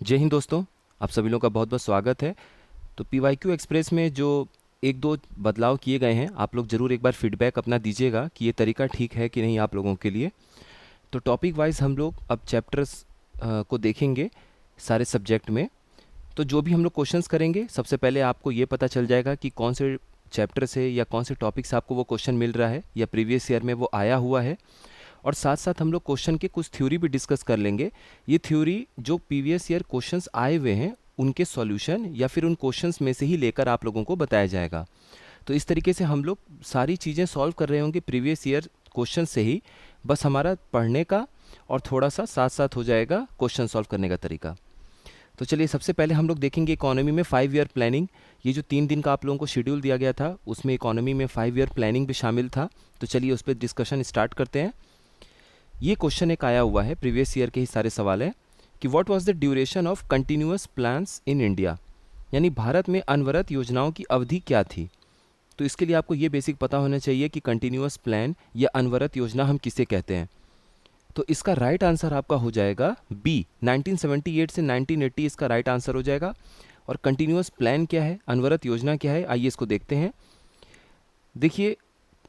जय हिंद दोस्तों। आप सभी लोगों का बहुत बहुत स्वागत है। तो पीवाईक्यू एक्सप्रेस में जो एक दो बदलाव किए गए हैं, आप लोग ज़रूर एक बार फीडबैक अपना दीजिएगा कि ये तरीका ठीक है कि नहीं आप लोगों के लिए। तो टॉपिक वाइज हम लोग अब चैप्टर्स को देखेंगे सारे सब्जेक्ट में। तो जो भी हम लोग क्वेश्चंस करेंगे, सबसे पहले आपको ये पता चल जाएगा कि कौन से चैप्टर से या कौन से टॉपिक से आपको वो क्वेश्चन मिल रहा है या प्रीवियस ईयर में वो आया हुआ है। और साथ साथ हम लोग क्वेश्चन के कुछ थ्योरी भी डिस्कस कर लेंगे। ये थ्योरी जो प्रीवियस ईयर क्वेश्चंस आए हुए हैं उनके सॉल्यूशन या फिर उन क्वेश्चंस में से ही लेकर आप लोगों को बताया जाएगा। तो इस तरीके से हम लोग सारी चीज़ें सॉल्व कर रहे होंगे प्रीवियस ईयर क्वेश्चन से ही। बस हमारा पढ़ने का और थोड़ा सा साथ साथ हो जाएगा क्वेश्चन सॉल्व करने का तरीका। तो चलिए सबसे पहले हम लोग देखेंगे इकोनॉमी में 5 ईयर प्लानिंग। ये जो 3 दिन का आप लोगों को शेड्यूल दिया गया था उसमें इकोनॉमी में 5 ईयर प्लानिंग भी शामिल था। तो चलिए उस पर डिस्कशन स्टार्ट करते हैं। ये क्वेश्चन एक आया हुआ है, प्रीवियस ईयर के ही सारे सवाल हैं कि what was the duration of continuous plans in India, यानी भारत में अनवरत योजनाओं की अवधि क्या थी। तो इसके लिए आपको ये बेसिक पता होना चाहिए कि कंटिन्यूअस प्लान या अनवरत योजना हम किसे कहते हैं। तो इसका राइट आंसर आपका हो जाएगा बी, 1978 से 1980 इसका राइट आंसर हो जाएगा। और कंटिन्यूअस प्लान क्या है, अनवरत योजना क्या है, आइए इसको देखते हैं। देखिए,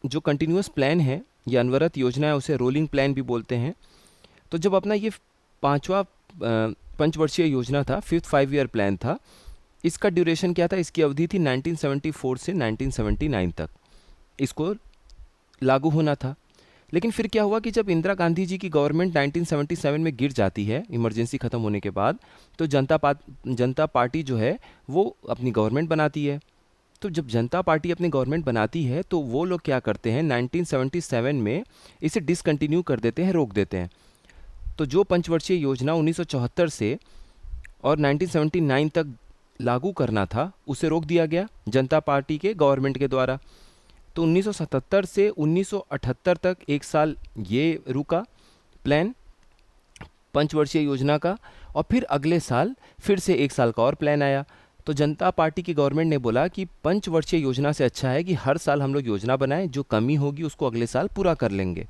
जो कंटिन्यूअस प्लान है या अनवरत योजना है उसे रोलिंग प्लान भी बोलते हैं। तो जब अपना ये पांचवा पंचवर्षीय योजना था, 5th 5 ईयर प्लान था, इसका ड्यूरेशन क्या था, इसकी अवधि थी 1974 से 1979 तक इसको लागू होना था। लेकिन फिर क्या हुआ कि जब इंदिरा गांधी जी की गवर्नमेंट 1977 में गिर जाती है इमरजेंसी ख़त्म होने के बाद, तो जनता पार्टी जो है वो अपनी गवर्नमेंट बनाती है। तो जब जनता पार्टी अपनी गवर्नमेंट बनाती है तो वो लोग क्या करते हैं, 1977 में इसे डिसकंटिन्यू कर देते हैं, रोक देते हैं। तो जो पंचवर्षीय योजना 1974 से और 1979 तक लागू करना था उसे रोक दिया गया जनता पार्टी के गवर्नमेंट के द्वारा। तो 1977 से 1978 तक एक साल ये रुका प्लान पंचवर्षीय योजना का, और फिर अगले साल फिर से एक साल का और प्लान आया। तो जनता पार्टी की गवर्नमेंट ने बोला कि पंचवर्षीय योजना से अच्छा है कि हर साल हम लोग योजना बनाएं, जो कमी होगी उसको अगले साल पूरा कर लेंगे।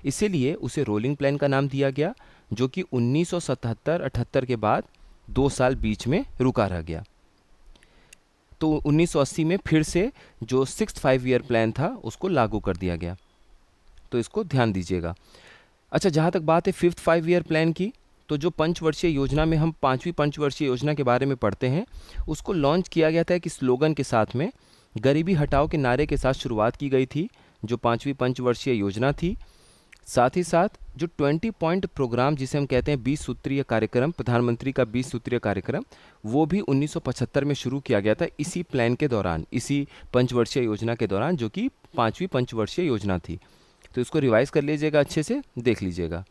इसीलिए उसे रोलिंग प्लान का नाम दिया गया, जो कि 1977-78 के बाद 2 साल बीच में रुका रह गया। तो 1980 में फिर से जो 6th 5 ईयर प्लान था उसको लागू कर दिया गया। तो इसको ध्यान दीजिएगा। अच्छा, जहाँ तक बात है 5th 5 ईयर प्लान की, तो जो पंचवर्षीय योजना में हम 5वीं पंचवर्षीय योजना के बारे में पढ़ते हैं, उसको लॉन्च किया गया था कि स्लोगन के साथ में, गरीबी हटाओ के नारे के साथ शुरुआत की गई थी जो 5वीं पंचवर्षीय योजना थी। साथ ही साथ जो 20 पॉइंट प्रोग्राम जिसे हम कहते हैं 20 सूत्रीय कार्यक्रम, प्रधानमंत्री का 20 सूत्रीय कार्यक्रम, वो भी 1975 में शुरू किया गया था इसी प्लान के दौरान, इसी पंचवर्षीय योजना के दौरान, जो कि 5वीं पंचवर्षीय योजना थी। तो इसको रिवाइज कर लीजिएगा, अच्छे से देख लीजिएगा।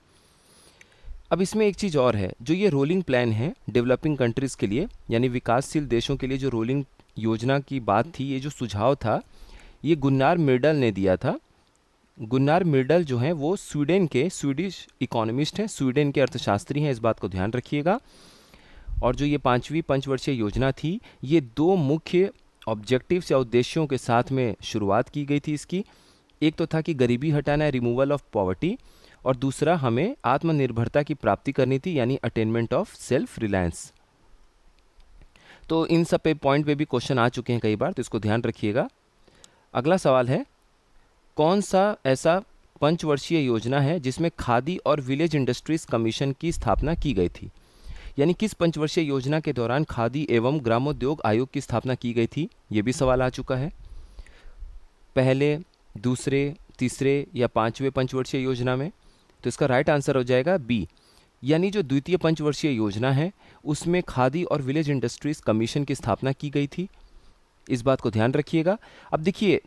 अब इसमें एक चीज़ और है, जो ये रोलिंग प्लान है डेवलपिंग कंट्रीज़ के लिए, यानी विकासशील देशों के लिए जो रोलिंग योजना की बात थी, ये जो सुझाव था ये गुन्नार मिर्डल ने दिया था। गुन्नार मिर्डल जो हैं वो स्वीडन के स्वीडिश इकोनॉमिस्ट हैं, स्वीडन के अर्थशास्त्री हैं, इस बात को ध्यान रखिएगा। और जो ये 5वीं पंचवर्षीय योजना थी, ये 2 मुख्य ऑब्जेक्टिव्स या उद्देश्यों के साथ में शुरुआत की गई थी इसकी। एक तो था कि गरीबी हटाना है, रिमूवल ऑफ पॉवर्टी, और दूसरा हमें आत्मनिर्भरता की प्राप्ति करनी थी, यानी अटेनमेंट ऑफ सेल्फ रिलायंस। तो इन सब पे पॉइंट पे भी क्वेश्चन आ चुके हैं कई बार, तो इसको ध्यान रखिएगा। अगला सवाल है, कौन सा ऐसा पंचवर्षीय योजना है जिसमें खादी और विलेज इंडस्ट्रीज कमीशन की स्थापना की गई थी, यानी किस पंचवर्षीय योजना के दौरान खादी एवं ग्रामोद्योग आयोग की स्थापना की गई थी, ये भी सवाल आ चुका है। पहले, दूसरे, तीसरे या 5वें पंचवर्षीय योजना में। तो इसका राइट आंसर हो जाएगा बी, यानी जो द्वितीय पंचवर्षीय योजना है उसमें खादी और विलेज इंडस्ट्रीज कमीशन की स्थापना की गई थी, इस बात को ध्यान रखिएगा। अब देखिए,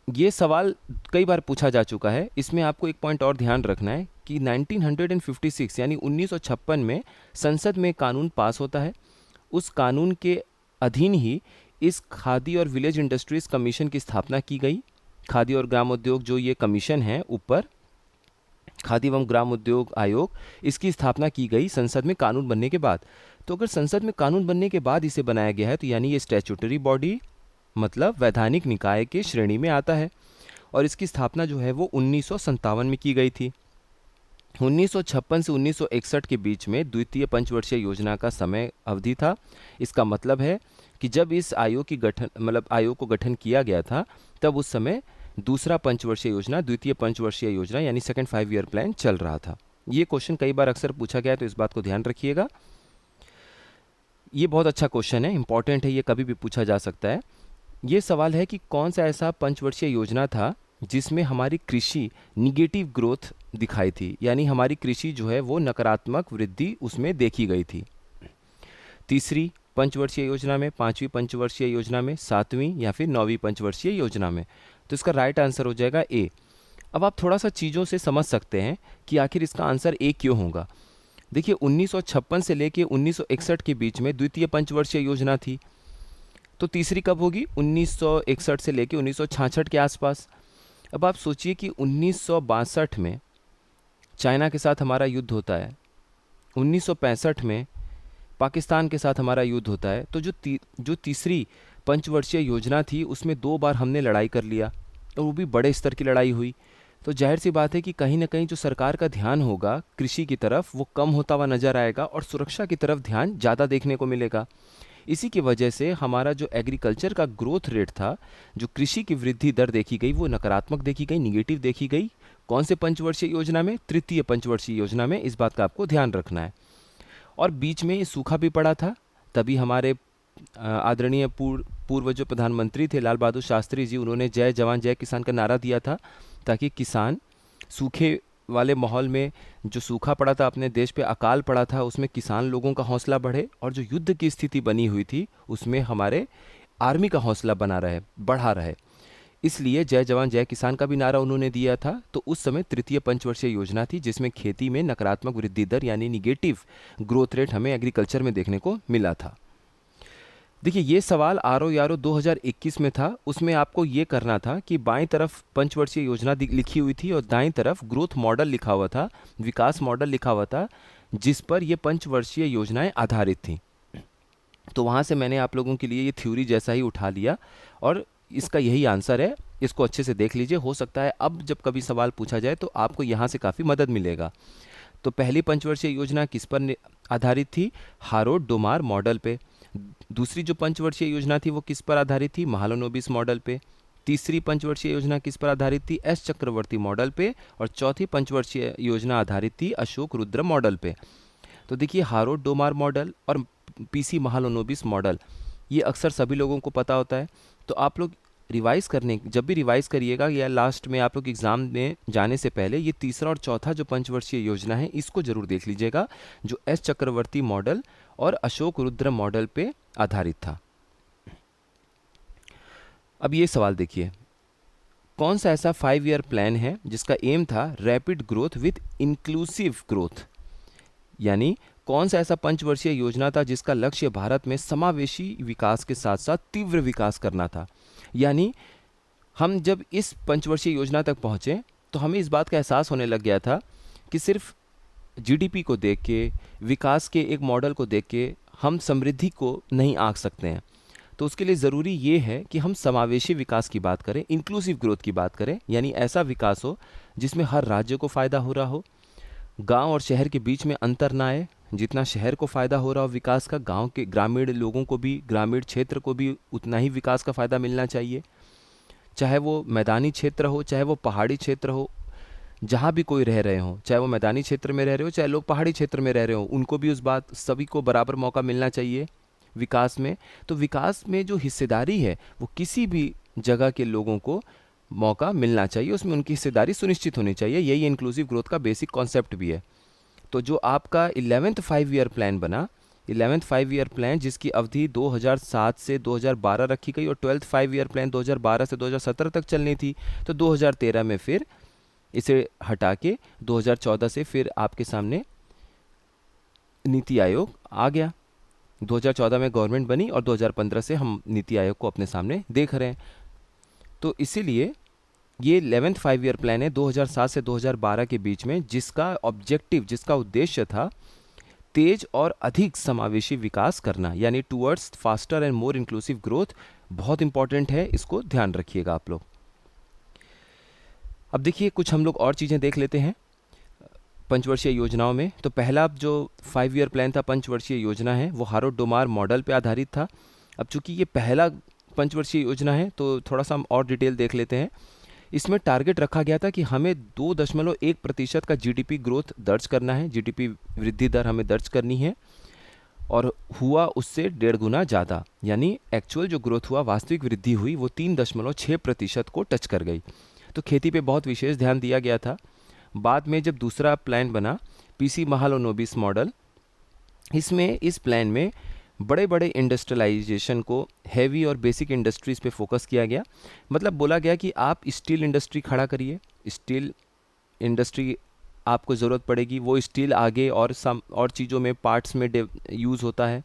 ये सवाल कई बार पूछा जा चुका है, इसमें आपको एक पॉइंट और ध्यान रखना है कि 1956 यानी 1956 में संसद में कानून पास होता है। उस कानून के अधीन ही इस खादी और विलेज इंडस्ट्रीज कमीशन की स्थापना की गई। खादी और ग्रामोद्योग जो ये कमीशन है ऊपर, खादी एवं ग्रामोद्योग आयोग, इसकी स्थापना की गई संसद में कानून बनने के बाद। तो अगर संसद में कानून बनने के बाद इसे बनाया गया है तो यानी ये स्टैट्यूटरी बॉडी, मतलब वैधानिक निकाय के श्रेणी में आता है। और इसकी स्थापना जो है वो 1957 में की गई थी। 1956 से 1961 के बीच में द्वितीय पंचवर्षीय योजना का समय अवधि था। इसका मतलब है कि जब इस आयोग की गठन मतलब आयोग को गठन किया गया था, तब उस समय दूसरा पंचवर्षीय योजना, द्वितीय पंचवर्षीय योजना यानी सेकंड 5 ईयर प्लान चल रहा था। ये क्वेश्चन कई बार अक्सर पूछा गया है, तो इस बात को ध्यान रखिएगा। ये बहुत अच्छा क्वेश्चन है, इंपॉर्टेंट है, ये कभी भी पूछा जा सकता है। ये सवाल है कि कौन सा ऐसा पंचवर्षीय योजना था जिसमें हमारी कृषि निगेटिव ग्रोथ दिखाई थी, यानी हमारी कृषि जो है वो नकारात्मक वृद्धि उसमें देखी गई थी। तीसरी पंचवर्षीय योजना में, पांचवी पंचवर्षीय योजना में, सातवीं या फिर नौवीं पंचवर्षीय योजना में। तो इसका राइट आंसर हो जाएगा ए। अब आप थोड़ा सा चीज़ों से समझ सकते हैं कि आखिर इसका आंसर ए क्यों होगा। देखिए 1956 से लेके 1961 के बीच में द्वितीय पंचवर्षीय योजना थी, तो तीसरी कब होगी? 1961 से लेके 1966 के आसपास। अब आप सोचिए कि 1962 में चाइना के साथ हमारा युद्ध होता है, 1965 में पाकिस्तान के साथ हमारा युद्ध होता है। तो जो तीसरी पंचवर्षीय योजना थी उसमें 2 बार हमने लड़ाई कर लिया, और वो भी बड़े स्तर की लड़ाई हुई। तो जाहिर सी बात है कि कहीं ना कहीं जो सरकार का ध्यान होगा कृषि की तरफ वो कम होता हुआ नजर आएगा, और सुरक्षा की तरफ ध्यान ज़्यादा देखने को मिलेगा। इसी की वजह से हमारा जो एग्रीकल्चर का ग्रोथ रेट था, जो कृषि की वृद्धि दर देखी गई, वो नकारात्मक देखी गई, निगेटिव देखी गई। कौन से पंचवर्षीय योजना में? तृतीय पंचवर्षीय योजना में। इस बात का आपको ध्यान रखना है। और बीच में ये सूखा भी पड़ा था, तभी हमारे आदरणीय पूर्व जो प्रधानमंत्री थे लाल बहादुर शास्त्री जी, उन्होंने जय जवान जय किसान का नारा दिया था, ताकि किसान सूखे वाले माहौल में, जो सूखा पड़ा था अपने देश पे, अकाल पड़ा था, उसमें किसान लोगों का हौसला बढ़े, और जो युद्ध की स्थिति बनी हुई थी उसमें हमारे आर्मी का हौसला बना रहे, बढ़ा रहे। इसलिए जय जवान जय किसान का भी नारा उन्होंने दिया था। तो उस समय तृतीय पंचवर्षीय योजना थी जिसमें खेती में नकारात्मक वृद्धि दर यानी निगेटिव ग्रोथ रेट हमें एग्रीकल्चर में देखने को मिला था। देखिए ये सवाल आर ओ यार ओ 2021 में था। उसमें आपको ये करना था कि बाईं तरफ पंचवर्षीय योजना लिखी हुई थी और दाईं तरफ ग्रोथ मॉडल लिखा हुआ था, विकास मॉडल लिखा हुआ था, जिस पर ये पंचवर्षीय योजनाएं आधारित थीं। तो वहाँ से मैंने आप लोगों के लिए ये थ्योरी जैसा ही उठा लिया, और इसका यही आंसर है। इसको अच्छे से देख लीजिए, हो सकता है अब जब कभी सवाल पूछा जाए तो आपको यहाँ से काफ़ी मदद मिलेगा। तो पहली पंचवर्षीय योजना किस पर आधारित थी? हारोड डोमार मॉडल पे। दूसरी जो पंचवर्षीय योजना थी वो किस पर आधारित थी? महालनोबिस मॉडल पे। तीसरी पंचवर्षीय योजना किस पर आधारित थी? एस चक्रवर्ती मॉडल पे। और चौथी पंचवर्षीय योजना आधारित थी अशोक रुद्र मॉडल पे। तो देखिए हारोड डोमार मॉडल और पीसी महालनोबिस मॉडल, ये अक्सर सभी लोगों को पता होता है। तो आप लोग जब भी रिवाइज करिएगा या लास्ट में आप लोग एग्ज़ाम में जाने से पहले, ये तीसरा और चौथा जो पंचवर्षीय योजना है इसको जरूर देख लीजिएगा, जो एस चक्रवर्ती मॉडल और अशोक रुद्र मॉडल पे आधारित था। अब ये सवाल देखिए, कौन सा ऐसा 5 ईयर प्लान है जिसका एम था rapid growth with inclusive growth, यानी कौन सा ऐसा पंचवर्षीय योजना था जिसका लक्ष्य भारत में समावेशी विकास के साथ साथ तीव्र विकास करना था। यानी हम जब इस पंचवर्षीय योजना तक पहुँचे तो हमें इस बात का एहसास होने लग गया था कि सिर्फ जीडीपी को देख के, विकास के एक मॉडल को देख के हम समृद्धि को नहीं आंक सकते हैं। तो उसके लिए ज़रूरी ये है कि हम समावेशी विकास की बात करें, इंक्लूसिव ग्रोथ की बात करें, यानी ऐसा विकास हो जिसमें हर राज्य को फ़ायदा हो रहा हो, गांव और शहर के बीच में अंतर ना आए। जितना शहर को फ़ायदा हो रहा हो विकास का, गांव के ग्रामीण लोगों को भी, ग्रामीण क्षेत्र को भी उतना ही विकास का फ़ायदा मिलना चाहिए। चाहे वो मैदानी क्षेत्र हो, चाहे वो पहाड़ी क्षेत्र हो, जहाँ भी कोई रह रहे हो, चाहे वो मैदानी क्षेत्र में रह रहे हो, चाहे लोग पहाड़ी क्षेत्र में रह रहे हो, उनको भी सभी को बराबर मौका मिलना चाहिए विकास में। तो विकास में जो हिस्सेदारी है वो किसी भी जगह के लोगों को मौका मिलना चाहिए, उसमें उनकी हिस्सेदारी सुनिश्चित होनी चाहिए। यही इंक्लूसिव ग्रोथ का बेसिक कॉन्सेप्ट भी है। तो जो आपका 11th 5 ईयर प्लान बना, 11th 5 ईयर प्लान जिसकी अवधि 2007 से 2012 रखी गई, और 12th 5 ईयर प्लान 2012 से 2017 तक चलनी थी, तो 2013 में फिर इसे हटा के 2014 से फिर आपके सामने नीति आयोग आ गया। 2014 में गवर्नमेंट बनी और 2015 से हम नीति आयोग को अपने सामने देख रहे हैं। तो इसीलिए ये 11th 5 ईयर प्लान है 2007 से 2012 के बीच में, जिसका ऑब्जेक्टिव, जिसका उद्देश्य था तेज और अधिक समावेशी विकास करना, यानी towards faster and more inclusive growth. बहुत इंपॉर्टेंट है, इसको ध्यान रखिएगा आप लोग। अब देखिए कुछ हम लोग और चीज़ें देख लेते हैं। पंचवर्षीय योजनाओं में। तो पहला जो 5 ईयर प्लान था, पंचवर्षीय योजना है, वो हारोल्ड डोमार मॉडल पे आधारित था। अब चूंकि ये पहला पंचवर्षीय योजना है तो थोड़ा सा हम और डिटेल देख लेते हैं। इसमें टारगेट रखा गया था कि हमें 2.1% का जीडीपी ग्रोथ दर्ज करना है, जीडीपी वृद्धि दर हमें दर्ज करनी है, और हुआ उससे 1.5 गुना ज़्यादा, यानी एक्चुअल जो ग्रोथ हुआ, वास्तविक वृद्धि हुई, वो 3.6% को टच कर गई। तो खेती पे बहुत विशेष ध्यान दिया गया था। बाद में जब दूसरा प्लान बना पीसी महालनोबिस मॉडल, इसमें इस प्लान में बड़े बड़े इंडस्ट्रियलाइजेशन को, हैवी और बेसिक इंडस्ट्रीज़ पे फोकस किया गया। मतलब बोला गया कि आप स्टील इंडस्ट्री खड़ा करिए, स्टील इंडस्ट्री आपको ज़रूरत पड़ेगी, वो स्टील आगे और और चीज़ों में, पार्ट्स में यूज़ होता है।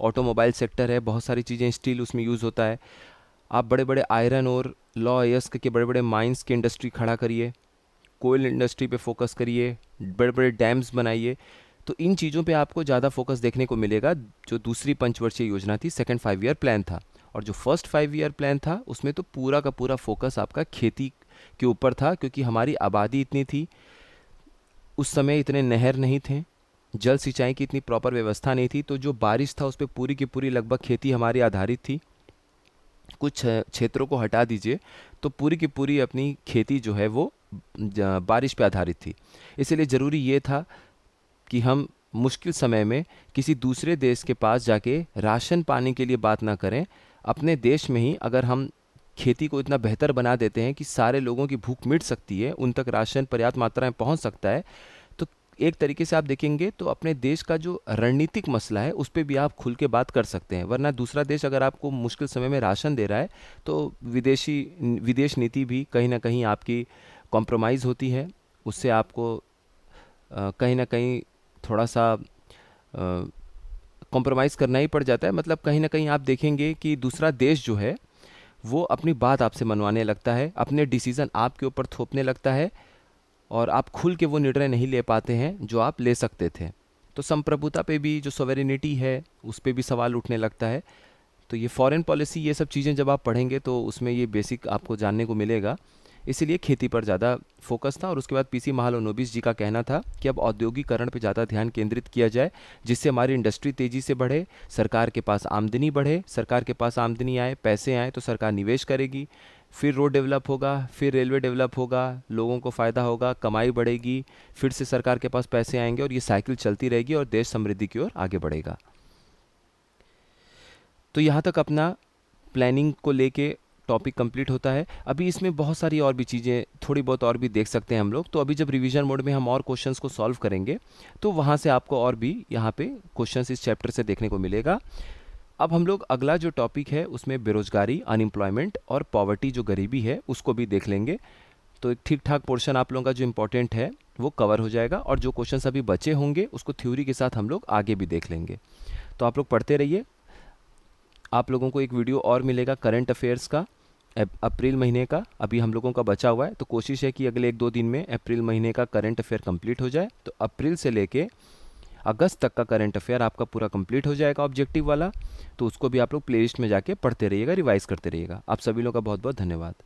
ऑटोमोबाइल सेक्टर है, बहुत सारी चीज़ें स्टील उसमें यूज़ होता है। आप बड़े बड़े आयरन और लॉ अयस्क के बड़े बड़े माइंस की इंडस्ट्री खड़ा करिए, कोयल इंडस्ट्री पे फोकस करिए, बड़े बड़े डैम्स बनाइए। तो इन चीज़ों पे आपको ज़्यादा फोकस देखने को मिलेगा, जो दूसरी पंचवर्षीय योजना थी, सेकंड 5 ईयर प्लान था। और जो फर्स्ट 5 ईयर प्लान था, उसमें तो पूरा का पूरा फोकस आपका खेती के ऊपर था, क्योंकि हमारी आबादी इतनी थी, उस समय इतने नहर नहीं थे, जल सिंचाई की इतनी प्रॉपर व्यवस्था नहीं थी, तो जो बारिश था उस पर पूरी की पूरी लगभग खेती हमारी आधारित थी। कुछ क्षेत्रों को हटा दीजिए तो पूरी की पूरी अपनी खेती जो है वो बारिश पे आधारित थी। इसलिए ज़रूरी ये था कि हम मुश्किल समय में किसी दूसरे देश के पास जाके राशन पाने के लिए बात ना करें। अपने देश में ही अगर हम खेती को इतना बेहतर बना देते हैं कि सारे लोगों की भूख मिट सकती है, उन तक राशन पर्याप्त मात्रा में पहुंच सकता है, तो एक तरीके से आप देखेंगे तो अपने देश का जो रणनीतिक मसला है उस पर भी आप खुल के बात कर सकते हैं। वरना दूसरा देश अगर आपको मुश्किल समय में राशन दे रहा है तो विदेश नीति भी कहीं ना कहीं आपकी कॉम्प्रोमाइज़ होती है, उससे आपको कहीं ना कहीं थोड़ा सा कॉम्प्रोमाइज़ करना ही पड़ जाता है। मतलब कहीं ना कहीं आप देखेंगे कि दूसरा देश जो है वो अपनी बात आपसे मनवाने लगता है, अपने डिसीज़न आपके ऊपर थोपने लगता है, और आप खुल के वो निर्णय नहीं ले पाते हैं जो आप ले सकते थे। तो संप्रभुता पे भी, जो सॉवेरेनिटी है, उस पे भी सवाल उठने लगता है। तो ये फॉरेन पॉलिसी, ये सब चीज़ें जब आप पढ़ेंगे तो उसमें ये बेसिक आपको जानने को मिलेगा। इसीलिए खेती पर ज़्यादा फोकस था। और उसके बाद पीसी महालनोबिस जी का कहना था कि अब औद्योगिकरण पे ज़्यादा ध्यान केंद्रित किया जाए, जिससे हमारी इंडस्ट्री तेज़ी से बढ़े, सरकार के पास आमदनी बढ़े। सरकार के पास आमदनी आए, पैसे आए तो सरकार निवेश करेगी, फिर रोड डेवलप होगा, फिर रेलवे डेवलप होगा, लोगों को फ़ायदा होगा, कमाई बढ़ेगी, फिर से सरकार के पास पैसे आएंगे, और ये साइकिल चलती रहेगी और देश समृद्धि की ओर आगे बढ़ेगा। तो यहाँ तक अपना प्लानिंग को लेके टॉपिक कंप्लीट होता है। अभी इसमें बहुत सारी और भी चीज़ें, थोड़ी बहुत और भी देख सकते हैं हम लोग। तो अभी जब रिवीजन मोड में हम और क्वेश्चंस को सॉल्व करेंगे तो वहाँ से आपको और भी यहाँ पे क्वेश्चंस इस चैप्टर से देखने को मिलेगा। अब हम लोग अगला जो टॉपिक है उसमें बेरोजगारी, अनएम्प्लॉयमेंट और पॉवर्टी, जो गरीबी है, उसको भी देख लेंगे। तो एक ठीक ठाक पोर्शन आप लोगों का जो इम्पोर्टेंट है वो कवर हो जाएगा, और जो क्वेश्चंस अभी बचे होंगे उसको थ्योरी के साथ हम लोग आगे भी देख लेंगे। तो आप लोग पढ़ते रहिए। आप लोगों को एक वीडियो और मिलेगा करंट अफेयर्स का, अप्रैल महीने का अभी हम लोगों का बचा हुआ है। तो कोशिश है कि अगले 1-2 दिन में अप्रैल महीने का करंट अफेयर कंप्लीट हो जाए। तो अप्रैल से लेके अगस्त तक का करंट अफेयर आपका पूरा कंप्लीट हो जाएगा, ऑब्जेक्टिव वाला। तो उसको भी आप लोग प्लेलिस्ट में जाके पढ़ते रहिएगा, रिवाइज करते रहिएगा। आप सभी लोगों का बहुत बहुत धन्यवाद।